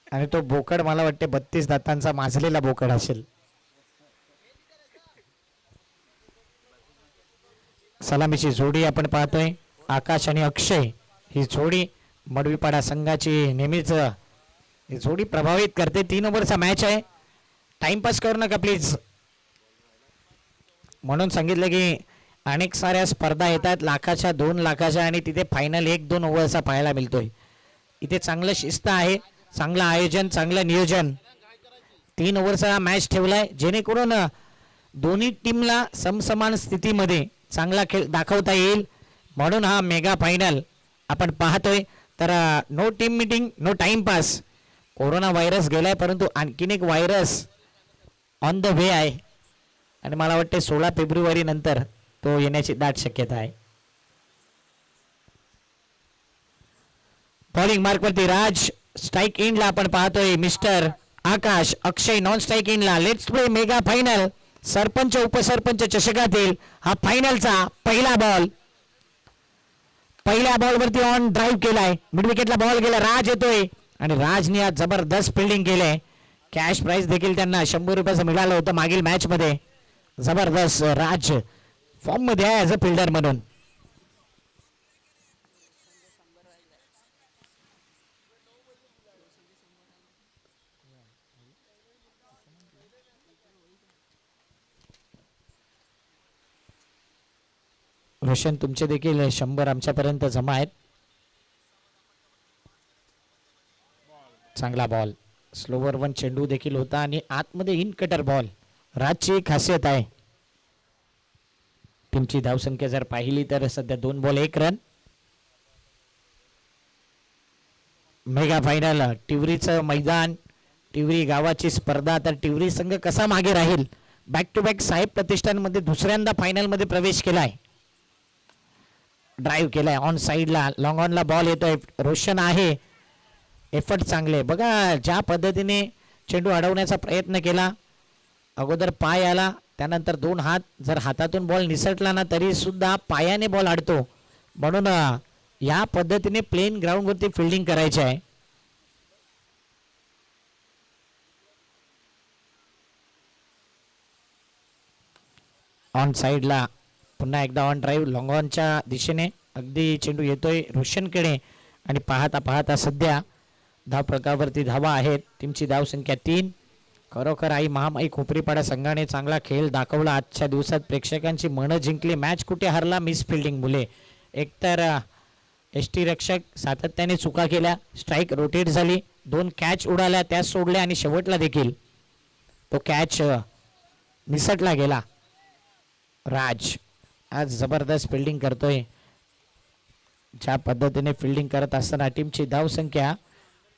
आणि तो बोकड मला वाटते 32 दातांचा माजलेला बोकड असेल. सलामीची जोडी आपण पाहतोय आकाश आणि अक्षय. ही जोडी मडवीपाडा संघाची नेहमीच ही जोडी प्रभावित करते. 3 ओव्हरचा मॅच आहे. टाइमपास करू नका प्लीज. म्हणून सांगितलं की अनेक साऱ्या स्पर्धा येतात लाखाच्या 2 लाखाच्या आणि तिथे फायनल 1-2 ओव्हरचा पाहायला मिळतोय. इथे चांगलं शिस्त आहे, चांगलं आयोजन, चांगलं नियोजन. 3 ओव्हरचा मॅच ठेवलाय जेणेकरून दोन्ही टीमला समसमान स्थितीमध्ये चांगला खेळ दाखवता येईल. म्हणून हा मेगा फायनल आपण पाहतोय. तर no team meeting, no timepass. Corona virus गेलाय परंतु आणखीन एक व्हायरस ऑन द वे आहे आणि मला वाटते 16 फेब्रुवारी नंतर तो येण्याची दाट शक्यता आहे. बॉलिंग मार्कवरती राज. स्ट्राईक इनला आपण पाहतोय mister Akash. Akshay non strike इनला. Let's play mega final. Sarpanch upsarpanch चषकातील हा फायनलचा पहिला बॉल. पहिल्या बॉलवरती ऑन ड्राईव्ह केलाय. मिड विकेटला बॉल गेला. राज येतोय आणि राजने आज जबरदस्त फिल्डिंग केले. कॅश प्राइस देखील त्यांना 100 रुपयाचं मिळालं होतं मागील मॅच मध्ये. जबरदस्त राज फॉर्म मध्ये आहे ॲज अ फिल्डर म्हणून. रोशन तुमचे देखील 100 आमच्यापर्यंत जमा आहेत. चांगला बॉल. स्लोवर वन चेंडू देखील होता आणि आतमध्ये इन कटर बॉल. राजची खासियत आहे. टीमची धावसंख्या जर पाहिली तर सध्या 2 बॉल 1 रन. मेगा फायनल टिवरीचं मैदान, टिवरी गावाची स्पर्धा. तर टिवरी संघ कसा मागे राहील. बॅक टू बॅक साहेब प्रतिष्ठानमध्ये दुसऱ्यांदा फायनलमध्ये प्रवेश केलाय. ड्राईव्ह केलाय ऑन साईडला. लॉंग ऑनला बॉल येतोय. रोशन आहे. एफर्ट चांगले. बघा ज्या पद्धतीने चेंडू अडवण्याचा प्रयत्न केला. अगोदर पाय आला, त्यानंतर 2 हात. जर हातातून बॉल निसटला ना तरी सुद्धा पायाने बॉल अडतो. म्हणून या पद्धतीने प्लेन ग्राउंडवरती फिल्डिंग करायची आहे. ऑन साईडला पुन्हा एकदा ऑन ड्राईव्ह लॉंग ऑनच्या दिशेने अगदी चेंडू येतोय रोशनकडे आणि पाहता पाहता सध्या धाव प्रकारावरती धावा आहेत. टीमची धावसंख्या 3. खरोखर आई महामाई खोपरीपाडा संघाने चांगला खेळ दाखवला. आजच्या दिवसात प्रेक्षकांची मनं जिंकली. मॅच कुठे हरला. मिस फिल्डिंग मुले. एकतर एसटी रक्षक सातत्याने चुका केल्या. स्ट्राईक रोटेट झाली. 2 कॅच उडाल्या त्या सोडल्या आणि शेवटला देखील तो कॅच निसटला गेला. राज आज जबरदस्त फिल्डिंग करतोय. ज्या पद्धतीने फिल्डिंग करत असताना टीमची धावसंख्या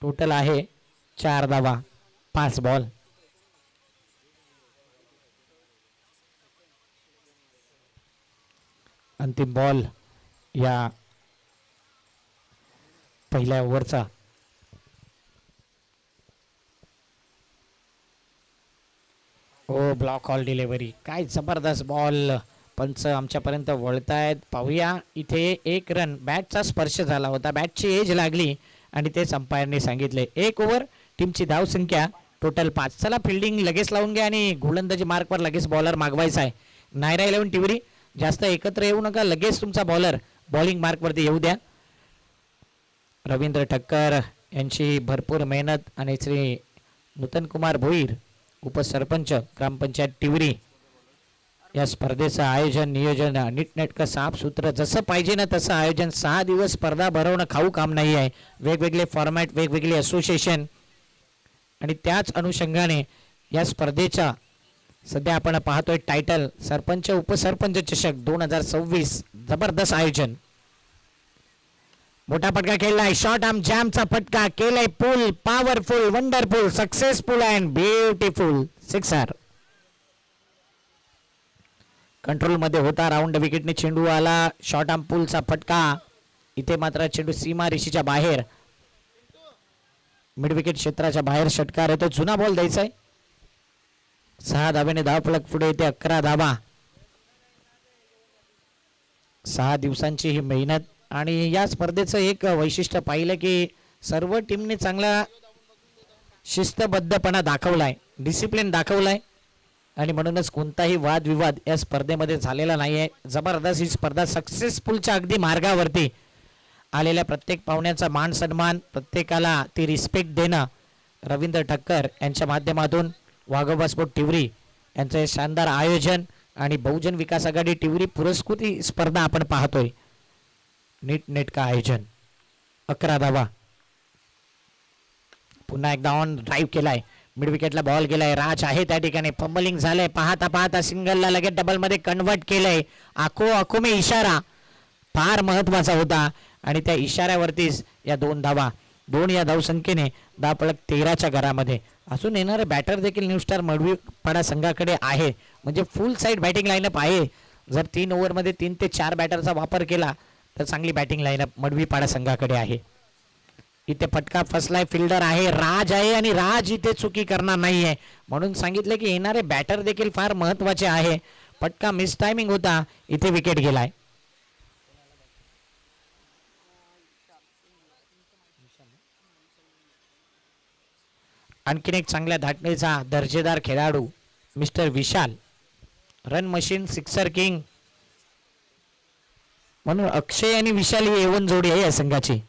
टोटल आहे 4 धावा 5 बॉल. अंतिम बॉल या पहिल्या ओव्हरचा. ओ ब्लॉक ऑल डिलिव्हरी. काय जबरदस्त बॉल. पंच आमच्यापर्यंत वळतायत. पाहूया. इथे 1 रन. बॅटचा स्पर्श झाला होता. बॅटची एज लागली आणि तेच अंपायरने सांगितले. 1 ओव्हर. टीमची धावसंख्या टोटल 5. चला फिल्डिंग लगेच लावून घ्या आणि गोलंदाजी मार्कवर लगेच बॉलर मागवायचा आहे. नायरा 11 टिवरी जास्त एकत्र येऊ नका. लगेच तुमचा बॉलर बॉलिंग मार्कवरती येऊ द्या. रवींद्र ठक्कर यांची भरपूर मेहनत आणि श्री नूतन कुमार भोईर उपसरपंच ग्रामपंचायत टिवरी या स्पर्धेचं आयोजन नियोजन नीटनेटकं साफसूत्र जसं पाहिजे ना तसं आयोजन. 6 दिवस स्पर्धा भरवणं खाऊ काम नाही आहे. वेगवेगळे फॉर्मॅट, वेगवेगळे असोसिएशन आणि त्याच अनुषंगाने या स्पर्धेचा सध्या आपण पाहतोय टायटल सरपंच उपसरपंच चषक 2026. जबरदस्त आयोजन. मोठा फटका खेळलाय. शॉर्ट आर्म जॅमचा फटका केलाय. Pull powerful wonderful successful and beautiful sixer. Control मध्ये होता. राऊंड विकेटने चेंडू आला. शॉर्ट आर्म पुलचा फटका. इथे मात्र चेंडू सीमा रेषेच्या बाहेर मिड विकेट क्षेत्राच्या बाहेर षटकार येतो. जुना बॉल द्यायचा आहे. 6 धावेने धावफलक पुढे येते. 11 धावा. 6 दिवसांची ही मेहनत आणि या स्पर्धेचं एक वैशिष्ट्य पाहिलं की सर्व टीमने चांगला शिस्तबद्धपणा दाखवलाय, डिसिप्लिन दाखवलाय आणि म्हणूनच कोणताही वादविवाद या स्पर्धेमध्ये झालेला नाही आहे. जबरदस्त ही स्पर्धा सक्सेसफुलच्या अगदी मार्गावरती आलेल्या प्रत्येक पाहुण्याचा मान सन्मान, प्रत्येकाला ती रिस्पेक्ट देणं रवींद्र ठक्कर यांच्या माध्यमातून वाघोबा स्पोर्ट टिवरी यांचं शानदार आयोजन आणि बहुजन विकास आघाडी टिवरी पुरस्कृत ही स्पर्धा आपण पाहतोय. नीटनेटका आयोजन. 11 धावा. पुन्हा एकदा ऑन ड्राईव्ह केलाय, मिड विकेटला बॉल गेलाय, राज आहे त्या ठिकाणी, फंबलिंग झालंय, पाहता पाहता सिंगलला लगेच डबल मध्ये कन्वर्ट केलंय. आखो मे इशारा फार महत्वाचा होता आणि त्या इशाऱ्यावरतीच या 2 धावा, 2 या धावसंख्येने धावफलक 13च्या घरामध्ये असून येणारे बॅटर देखील न्यू स्टार मडवीपाडा संघाकडे आहे. म्हणजे फुल साईड बॅटिंग लाईनअप आहे. जर 3 ओव्हरमध्ये 3 ते 4 बॅटरचा वापर केला तर चांगली बॅटिंग लाईनअप मडवीपाडा संघाकडे आहे. इथे फटका फसलाय, फिल्डर आहे, राज आहे आणि राज इथे चुकी करणार नाहीये. म्हणून सांगितलं की येणारे बॅटर देखील फार महत्वाचे आहे. फटका मिस टायमिंग होता, इथे विकेट गेलाय. आणखीन एक चांगल्या धाटणीचा दर्जेदार खेळाडू मिस्टर विशाल, रन मशीन, सिक्सर किंग म्हणून अक्षय आणि विशाल ही एवन जोडी आहे या संघाची.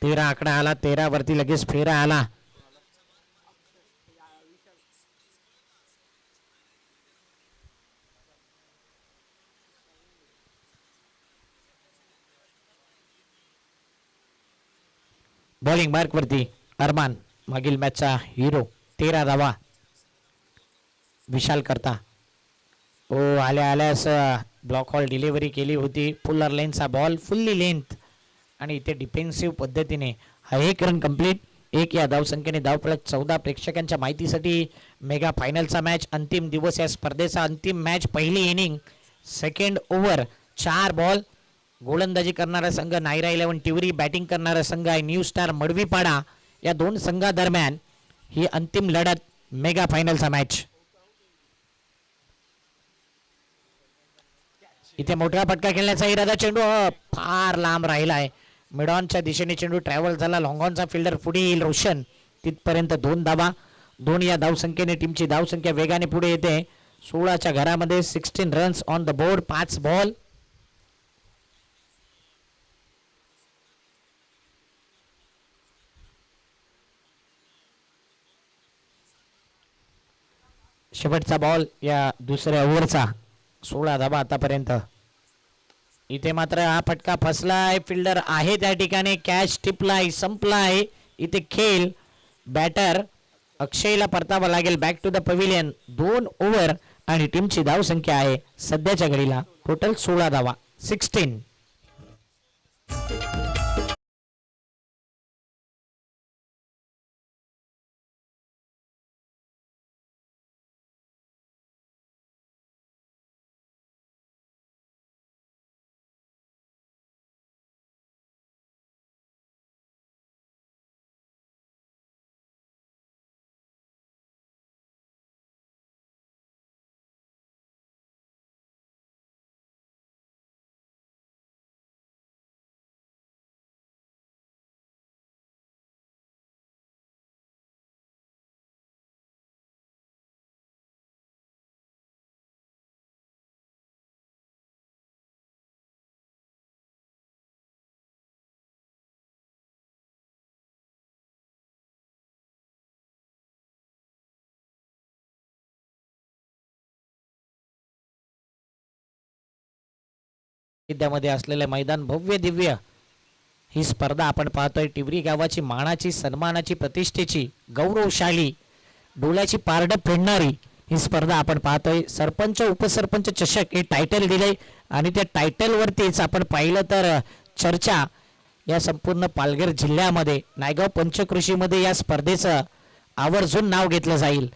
13 आकडा आला, 13 वरती लगेच फेरा आला. बॉलिंग मार्क वरती अरमान, मागील मॅचचा हिरो. 13 धावा विशाल करता. ओ आल्या आल्यास ब्लॉक हॉल डिलिव्हरी केली होती. फुल्लर लेनचा बॉल, फुल्ली लेंथ आणि इथे डिफेन्सिव्ह पद्धतीने हा 1 रन कंप्लीट. 1 या धावसंख्येने धावफलक 14. प्रेक्षकांच्या माहितीसाठी मेगा फायनलचा मॅच, अंतिम दिवस या स्पर्धेचा अंतिम मॅच, पहिली इनिंग, सेकंड ओव्हर, 4 बॉल. गोलंदाजी करणारा संघ नायरा 11 टिवरी, बॅटिंग करणारा संघ आहे न्यू स्टार मडवीपाडा. या 2 संघादरम्यान ही अंतिम लढत, मेगा फायनलचा मॅच. इथे मोठा फटका खेळण्याचा इरादा, चेंडू फार लांब राहिला आहे. मिडॉनच्या दिशेने चेंडू ट्रॅव्हल झाला. लॉंगॉनचा फिल्डर पुढे येईल, रोशन तिथपर्यंत 2 धावा. 2 या धावसंख्येने टीमची धावसंख्या वेगाने पुढे येते. 16च्या घरामध्ये 16 runs on the board. 5 ball. शेवटचा बॉल या दुसऱ्या ओव्हरचा. 16 धावा आतापर्यंत. इथे मात्र हा फटका फसलाय, फिल्डर आहे त्या ठिकाणी, कॅच टिपलाय, संपलाय. इथे खेळ बॅटर अक्षयला परतावा लागेल back to the pavilion. 2 over आणि टीमची धावसंख्या आहे सध्याच्या घडीला टोटल 16 धावा, 16. मध्ये असलेले मैदान, भव्य दिव्य ही स्पर्धा आपण पाहतोय. टिवरी गावाची मानाची, सन्मानाची, प्रतिष्ठेची, गौरवशाली, डोळ्याची पारड फेडणारी ही स्पर्धा आपण पाहतोय. सरपंच उपसरपंच चषक हे टायटल दिले आणि त्या टायटल वरतीच आपण पाहिलं तर चर्चा या संपूर्ण पालघर जिल्ह्यामध्ये, नायगाव पंचकृषीमध्ये या स्पर्धेचं आवर्जून नाव घेतलं जाईल.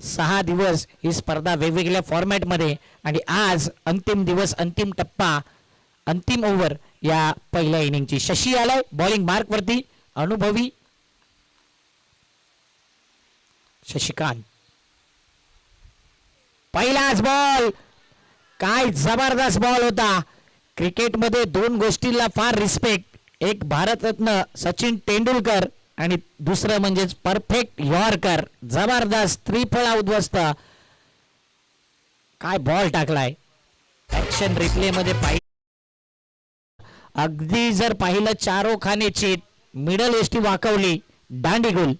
6 दिवस ही स्पर्धा वेगवेगळ्या फॉर्मॅटमध्ये आणि आज अंतिम दिवस, अंतिम टप्पा, अंतिम ओव्हर या पहिल्या इनिंगची. शशी आलाय बॉलिंग मार्क वरती, अनुभवी शशिकांत. पहिलाच बॉल, काय जबरदस्त बॉल होता. क्रिकेटमध्ये 2 गोष्टींना फार रिस्पेक्ट, एक भारतरत्न सचिन तेंडुलकर आणि दुसरं म्हणजेच परफेक्ट यॉर्कर, जबरदस्त त्रिफळा उद्ध्वस्त. काय बॉल टाकलाय. ऍक्शन रिप्ले मध्ये अगदी जर पाहिलं चारो खानेची मिडल एसटी वाकवली, दांडी गोल.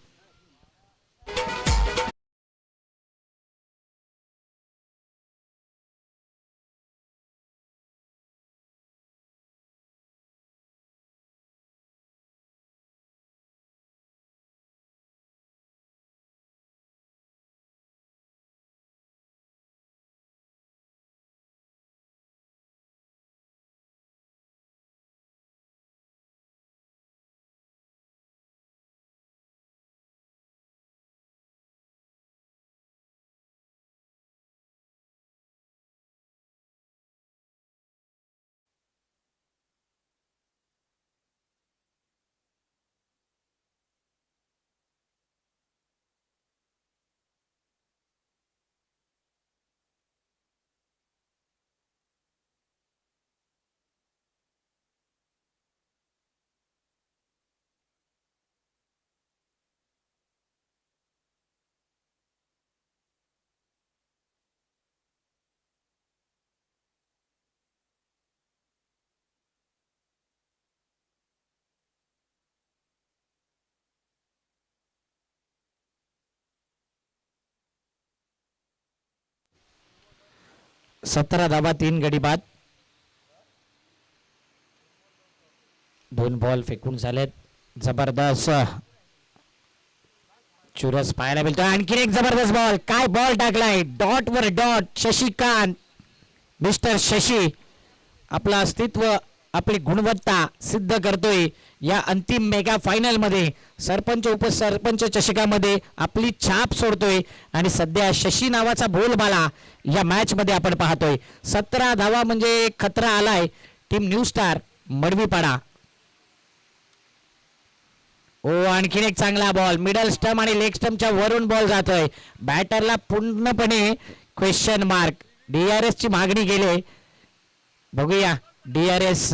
सतरा धावा 3 गडी बाद. 2 बॉल फेकून झालेत. जबरदस्त चुरस पाहायला मिळतो. आणखीन एक जबरदस्त बॉल. काय बॉल टाकलाय. डॉट वर डॉट. शशिकांत, मिस्टर शशी आपलं अस्तित्व, आपली गुणवत्ता सिद्ध करतोय या अंतिम मेगा फायनल मध्ये. सरपंच उपसरपंच चषकामध्ये आपली छाप सोडतोय आणि सध्या शशी नावाचा बोलबाला या मॅच मध्ये आपण पाहतोय. 17 धावा म्हणजे खतरा आलाय टीम न्यू स्टार मडवीपाडा. ओ आणखीन एक चांगला बॉल. मिडल स्टंप आणि लेग स्टंपच्या वरून बॉल जातोय. बॅटरला पूर्णपणे क्वेश्चन मार्क. डीआरएस ची मागणी केली. बघूया डीआरएस.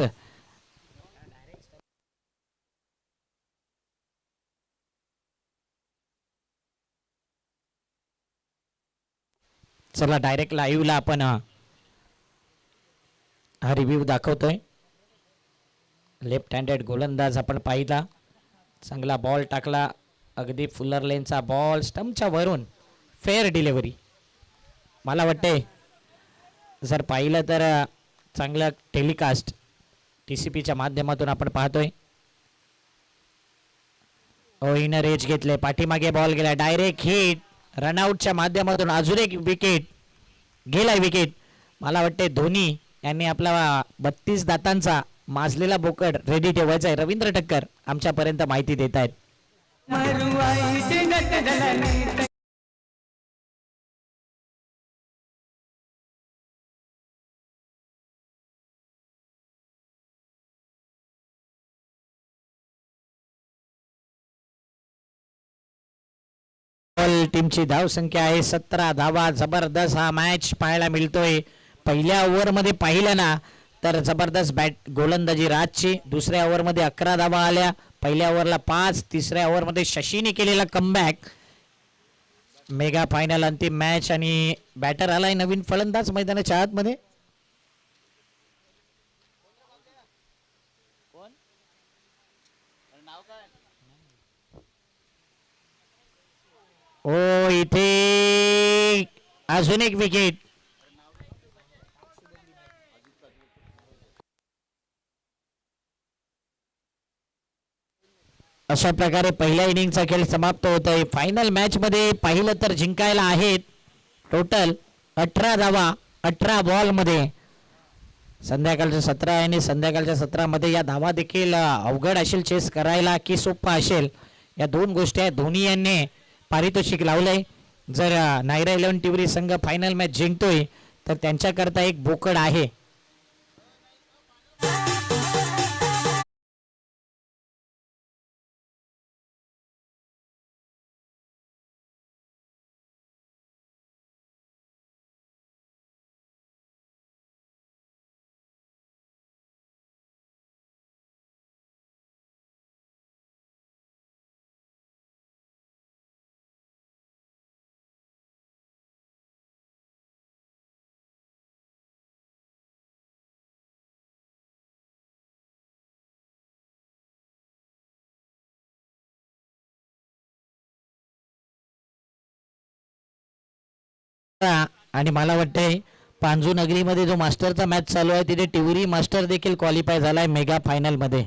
चला डायरेक्ट लाईव्हला आपण हा रिव्ह्यू दाखवतोय. लेफ्ट हँडेड गोलंदाज आपण पाहिला. चांगला बॉल टाकला. अगदी फुलर लेनचा बॉल स्टंपच्या वरून. Fair delivery. मला वाटते जर पाहिलं तर चांगलं टेलिकास्ट TCPच्या माध्यमातून आपण पाहतोय. इनर एज घेतले. पाठीमागे बॉल गेला. Direct hit. रनआउटच्या माध्यमातून अजून एक विकेट. गेलाय विकेट. मला वाटते धोनी यांनी आपला 32 दातांचा माजलेला बोकड रेडी ठेवायचा आहे. रवींद्र ठक्कर आमच्यापर्यंत माहिती देत आहेत. टीमची धाव संख्या आहे 17 धावा. जबरदस्त हा मॅच पाहायला मिळतोय. पहिल्या ओव्हरमध्ये पाहिलं ना तर जबरदस्त बॅट गोलंदाजी राजची. दुसऱ्या ओव्हरमध्ये 11 धावा आल्या. पहिल्या ओव्हरला 5. तिसऱ्या ओव्हरमध्ये शशीने केलेला कमबॅक. मेगा फायनल अंतिम मॅच आणि बॅटर आलाय नवीन फलंदाज मैदानाच्या आतमध्ये. ओ इथे अजून एक विकेट. अशा प्रकारे पहिल्या इनिंगचा खेळ समाप्त होत आहे. फायनल मॅच मध्ये पाहिलं तर जिंकायला आहेत टोटल 18 धावा 18 बॉल मध्ये. संध्याकाळच्या 17 आणि संध्याकाळच्या 17 मध्ये या धावा देखील अवघड असेल चेस करायला की सोपा असेल, या दोन गोष्टी आहेत. धोनी यांनी पारितोषिक लावलंय. जर नायरा 11 टिवरी संघ फायनल मॅच जिंकतोय तर त्यांच्याकरता एक बोकड आहे. आणि मला वाटतंय पांजू नगरीमध्ये जो मास्टरचा मॅच चालू आहे तिथे टिवरी मास्टर देखील क्वालिफाय झालाय मेगा फायनल मध्ये.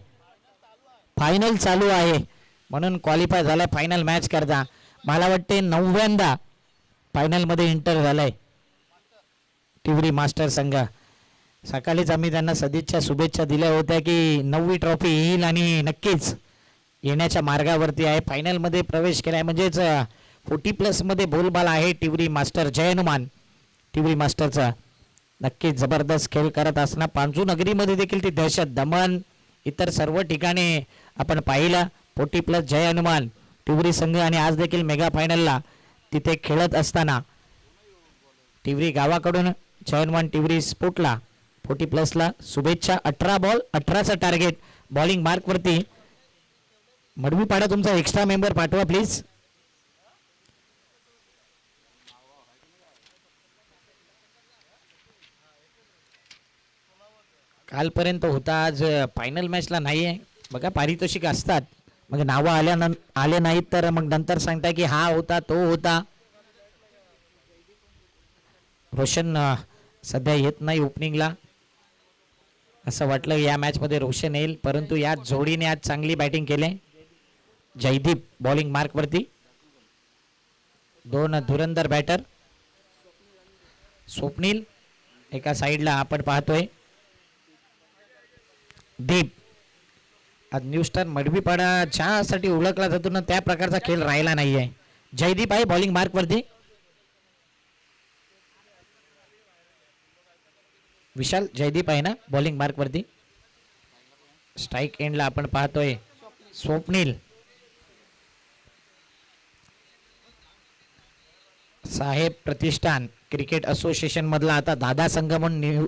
फायनल चालू आहे म्हणून क्वालिफाय झालाय फायनल मॅच करता. मला वाटते 9व्यांदा फायनल मध्ये एंटर झालाय टिवरी मास्टर संघ. सकाळीच आम्ही त्यांना सदिच्छा शुभेच्छा दिल्या होत्या की 9वी ट्रॉफी येईल आणि नक्कीच येण्याच्या मार्गावरती आहे. फायनल मध्ये प्रवेश केलाय म्हणजेच 40+ मध्ये बोलबाल आहे टिवरी मास्टर. जय हनुमान टिवरी मास्टरचा. नक्कीच जबरदस्त खेळ करत असणार. पांजू नगरीमध्ये देखील ती दहशत दमन इतर सर्व ठिकाणी आपण पाहिलं. 40+ जय हनुमान टिवरी संघ आणि आज देखील मेगा फायनलला तिथे खेळत असताना टिवरी गावाकडून जय हनुमान टिवरी स्पोर्टला 40+ ला शुभेच्छा. 18 बॉल 18चा टार्गेट बॉलिंग मार्कवरती. मडवीपाडा तुमचा एक्स्ट्रा मेंबर पाठवा प्लीज. कालपर्यंत होता आज फायनल मॅचला नाही आहे बघा. पारितोषिक असतात मग नावं आले नाहीत तर मग नंतर सांगता की हा होता तो होता. रोशन सध्या येत नाही ओपनिंगला. असं वाटलं या मॅचमध्ये रोशन येईल परंतु या जोडीने आज चांगली बॅटिंग केली. जयदीप बॉलिंग मार्कवरती. 2 धुरंधर बॅटर. स्वप्नील एका साईडला आपण पाहतोय. दीप आज न्यू स्टार मडवीपाडा ज्यासाठी ओळखला जातो ना त्या प्रकारचा खेळ राहिला नाहीये. जयदीप आहे बॉलिंग मार्कवरती. विशाल जयदीप आहे ना बॉलिंग मार्कवरती. स्ट्राईक एंडला आपण पाहतोय स्वप्नील. साहेब प्रतिष्ठान क्रिकेट असोसिएशन मधला आता दादा संघ म्हणून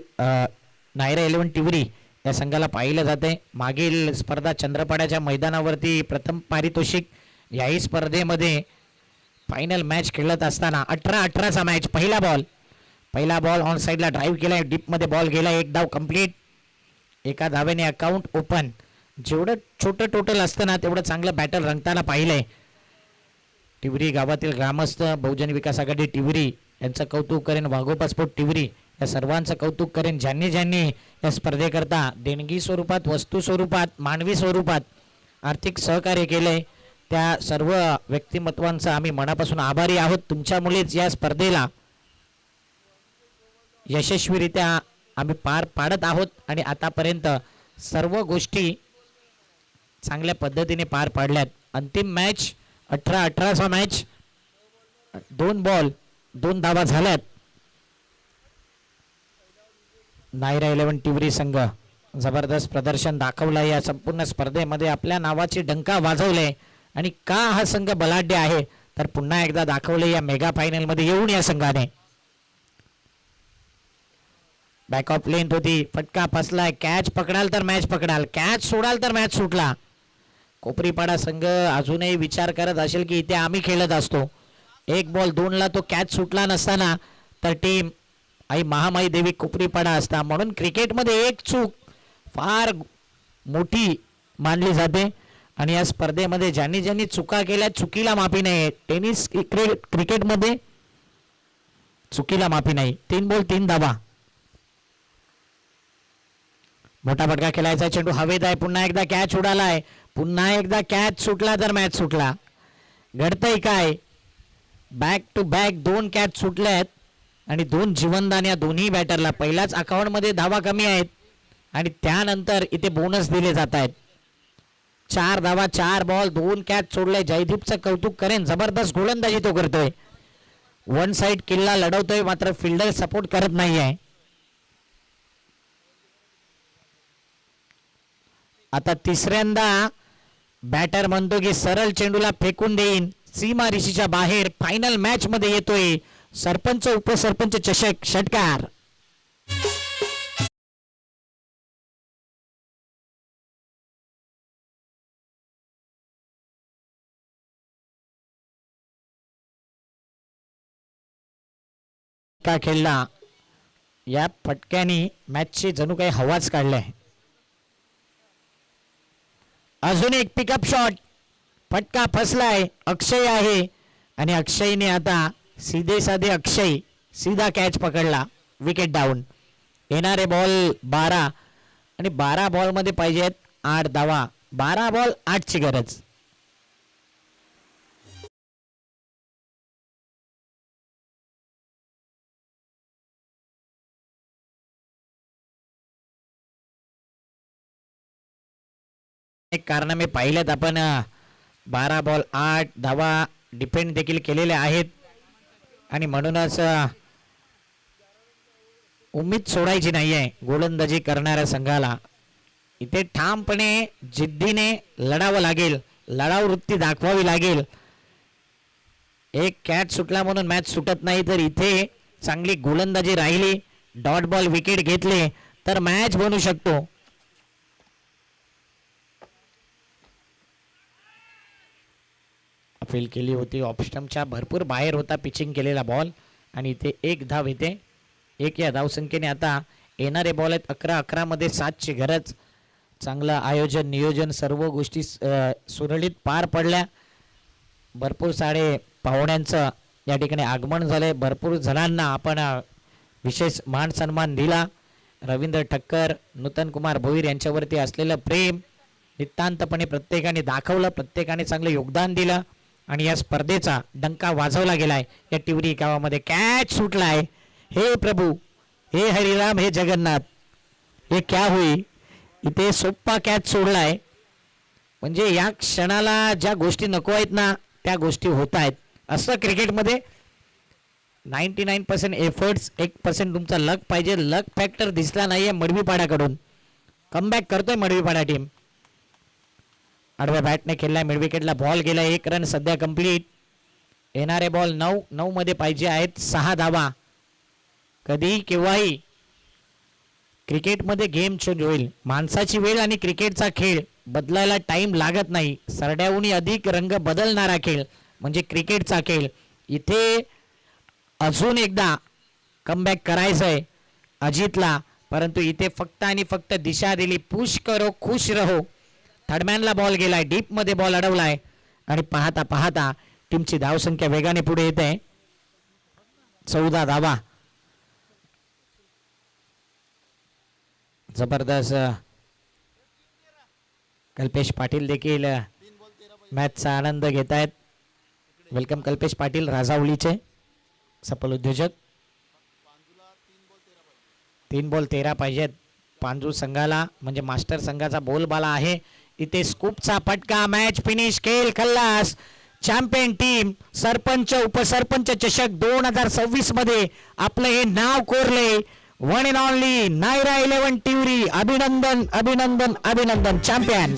नायरा 11 टिवरी या संघाला पाहिलं जाते. मागील स्पर्धा चंद्रपाड्याच्या मैदानावरती प्रथम पारितोषिक. याही स्पर्धेमध्ये फायनल मॅच खेळत असताना 18-18चा मॅच. पहिला बॉल ऑन साईडला ड्राईव्ह केलाय. डीपमध्ये बॉल गेला. एक डाव कंप्लीट. एका धावेने अकाउंट ओपन. जेवढं छोटं टोटल असतं ना तेवढं चांगलं बॅटर रंगताना पाहिलंय. टिवरी गावातील ग्रामस्थ बहुजन विकास आघाडी टिवरी यांचं कौतुक करेन. वाघोबा स्पोर्ट टिवरी या सर्वांचं कौतुक करेन ज्यांनी या स्पर्धेकरता देणगी स्वरूपात वस्तू स्वरूपात मानवी स्वरूपात आर्थिक सहकार्य केले. त्या सर्व व्यक्तिमत्वांचा आम्ही मनापासून आभारी आहोत. तुमच्यामुळेच या स्पर्धेला यशस्वीरित्या आम्ही पार पाडत आहोत आणि आतापर्यंत सर्व गोष्टी चांगल्या पद्धतीने पार पाडल्यात. अंतिम मॅच 18-18चा मॅच. 2 बॉल 2 धावा झाल्यात. नायरा 11 टिवरी संघ जबरदस्त प्रदर्शन दाखवलं या संपूर्ण स्पर्धेमध्ये. आपल्या नावाची डंका वाजवले आणि का हा संघ बलाढ्य आहे तर पुन्हा एकदा दाखवले या मेगा फायनल मध्ये येऊन या संघाने. बॅक ऑफ लेंथ होती. फटका फसलाय. कॅच पकडाल तर मॅच पकडाल. कॅच सोडाल तर मॅच सुटला. कोपरीपाडा संघ अजूनही विचार करत असेल की इथे आम्ही खेळत असतो. 1 बॉल 2 ला तो कॅच सुटला नसताना तर टीम आई महामाई देवी कोपरीपाडा असता. म्हणून क्रिकेटमध्ये एक चूक फार मोठी मानली जाते आणि या स्पर्धेमध्ये ज्यांनी चुका केल्या चुकीला माफी नाही. टेनिस क्रिकेटमध्ये चुकीला माफी नाही. 3 बॉल 3 धावा. मोठा फटका खेळायचा. चेंडू हवेत आहे. पुन्हा एकदा कॅच उडालाय. पुन्हा एकदा कॅच सुटला तर मॅच सुटला. घडतंय काय. बॅक टू बॅक 2 कॅच सुटल्यात आणि 2 जीवनदान या दोन्ही बॅटरला. पहिल्याच अकाउंटमध्ये धावा कमी आहेत आणि त्यानंतर इथे बोनस दिले जात आहेत. 4 धावा 4 बॉल 2 कॅच सोडले. जयदीपचं कौतुक करेन. जबरदस्त गोलंदाजी तो करतोय. 1 साइड किल्ला लढवतोय मात्र फिल्डर सपोर्ट करत नाही आहे. आता तिसऱ्यांदा बॅटर म्हणतो की सरळ चेंडूला फेकून देईन. सीमा रिशीच्या बाहेर. फायनल मॅच मध्ये येतोय सरपंच उपसरपंच चषक षटकार. का खेळला या फटक्याने मॅचची जणू काही हवाच काढलाय. अजून एक पिकअप शॉट. फटका फसलाय. अक्षय आहे आणि अक्षयने आता सीधे साधे अक्षय सीधा कॅच पकडला, विकेट डाऊन. येणारे बॉल 12 आणि 12 बॉलमध्ये पाहिजेत 8 धावा. 12 बॉल 8ची गरज. एक कारनामे पाहिलेत आपण. 12 बॉल 8 धावा डिफेंड देखील केलेले आहेत आणि म्हणूनच उम्मीद सोडायची नाही आहे गोलंदाजी करणाऱ्या संघाला. इथे ठामपणे जिद्दीने लढावं लागेल, लढाऊ वृत्ती दाखवावी लागेल. एक कॅच सुटला म्हणून मॅच सुटत नाही, तर इथे चांगली गोलंदाजी राहिली, डॉट बॉल विकेट घेतले तर मॅच बनू शकतो. अपील केली होती, ऑप्स्टमच्या भरपूर बाहेर होता पिचिंग केलेला बॉल आणि इथे एक धाव येते. एक या धावसंख्येने आता येणारे बॉल आहेत 11-11 मध्ये 7ची गरज. चांगलं आयोजन नियोजन सर्व गोष्टी सुरळीत पार पडल्या. भरपूर सारे पाहुण्यांचं या ठिकाणी आगमन झाले. भरपूर जणांना आपण विशेष मान सन्मान दिला. रवींद्र ठक्कर, नूतन कुमार भोईर यांच्यावरती असलेलं प्रेम नितांतपणे प्रत्येकाने दाखवलं, प्रत्येकाने चांगलं योगदान दिलं आणि या स्पर्धेचा डंका वाजवला गेलाय. या टिवरी गावामध्ये कॅच सुटलाय. हे प्रभू, हे हरिराम, हे जगन्नाथ, हे क्या होई. इथे सोप्पा कॅच सोडलाय. म्हणजे या क्षणाला ज्या गोष्टी नको आहेत ना त्या गोष्टी होत आहेत. असं क्रिकेटमध्ये 99% एफर्ट्स, 1% तुमचा लक पाहिजे. लक फॅक्टर दिसला नाहीये मडवीपाड्याकडून. कमबॅक करतोय मडवीपाडा टीम. आडव्या बॅटने खेळलाय, मिड विकेटला बॉल गेला. 1 रन सध्या कंप्लीट. येणारे बॉल 9 मध्ये पाहिजे आहेत 6 धावा. कधी केव्हाही क्रिकेटमध्ये गेम चेंज होईल. माणसाची वेळ आणि क्रिकेटचा खेळ बदलायला टाइम लागत नाही. सरड्याहून अधिक रंग बदलणारा खेळ म्हणजे क्रिकेटचा खेळ. इथे अजून एकदा कमबॅक करायचं आहे अजितला, परंतु इथे फक्त आणि फक्त दिशा दिली, पुश करो खुश रहो. थर्डमॅनला बॉल गेलाय, डीप मध्ये बॉल अडवलाय आणि पाहता पाहता टीमची धावसंख्या वेगाने पुढे येते. 14 धावा. जबरदस्त. कल्पेश पाटील देखील मॅचचा आनंद घेत आहेत. वेलकम कल्पेश पाटील, राजावलीचे सफल उद्योजक. 3 बॉल 13 पाहिजेत पांजू संघाला, म्हणजे मास्टर संघाचा बोलबाला आहे. इथे स्कूपचा फटका, मॅच फिनिश, खेळ खल्लास. चॅम्पियन टीम सरपंच उपसरपंच चषक 2026 मध्ये आपलं हे नाव कोरले. One and only Naira 11 Tiwari. अभिनंदन अभिनंदन अभिनंदन. चॅम्पियन.